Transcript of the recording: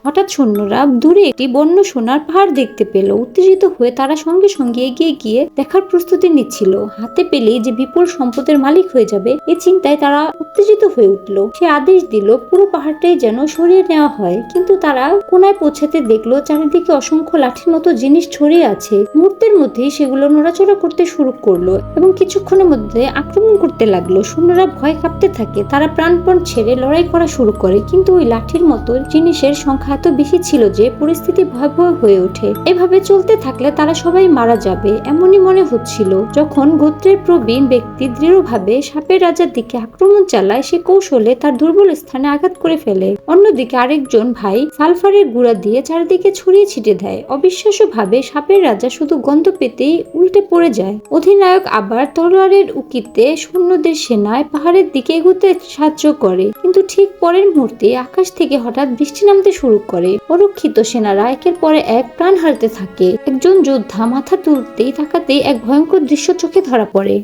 হঠাৎ সৈন্যরা দূরে একটি বন্য সোনার পাহাড় দেখতে পেল। উত্তেজিত হয়ে তারা সঙ্গে সঙ্গে এগিয়ে গিয়ে দেখার প্রস্তুতি নিচ্ছিল। হাতে পেলেই যে বিপুল সম্পদের মালিক হয়ে যাবে এ চিন্তায় তারা উত্তেজিত হয়ে উঠল। সে আদেশ দিল পুরো পাহাড়টাই যেন সরিয়ে নেওয়া হয়। কিন্তু তারা কোনায় পৌঁছাতে দেখলো চারিদিকে অসংখ্য লাঠির মতো জিনিস ছড়িয়ে আছে। মুহূর্তের মধ্যেই সেগুলো নড়াচড়া করতে শুরু করলো এবং কিছুক্ষণের মধ্যে আক্রমণ করতে লাগলো। সৈন্যরা ভয় কাঁপতে থাকে। তারা প্রাণপণ ছেড়ে লড়াই করা শুরু করে, কিন্তু ওই লাঠির মতো জিনিসের সংখ্যা এত বেশি ছিল যে পরিস্থিতি ভয়াবহ হয়ে ওঠে। এভাবে চলতে থাকলে তারা সবাই মারা যাবে এমনই মনে হচ্ছিল। যখন গোত্রের প্রবীণ ব্যক্তি দৃঢ়ভাবে সাপের রাজার দিকে আক্রমণ চালায়, সে কৌশলে তার দুর্বল স্থানে আঘাত করে ফেলে। অন্যদিকে আরেকজন ভাই সালফারের গুঁড়া দিয়ে চারিদিকে ছড়িয়ে ছিটে দেয়। অবিশ্বাস্যভাবে সাপের রাজা শুধু গন্ধ পেতেই উল্টে পড়ে যায়। অধিনায়ক আবার তলোয়ারের উকিতে সৈন্যদের সেনায় পাহাড়ের দিকে এগোতে সাহায্য করে, কিন্তু ঠিক পরের মুহূর্তে আকাশ থেকে হঠাৎ বৃষ্টি নামতে শুরু করে। অরক্ষিত সেনারা একের পর এক প্রাণ হারাতে থাকে। একজন যোদ্ধা মাথা তুলতেই তাকাতেই এক ভয়ঙ্কর দৃশ্য চোখে ধরা পড়ে।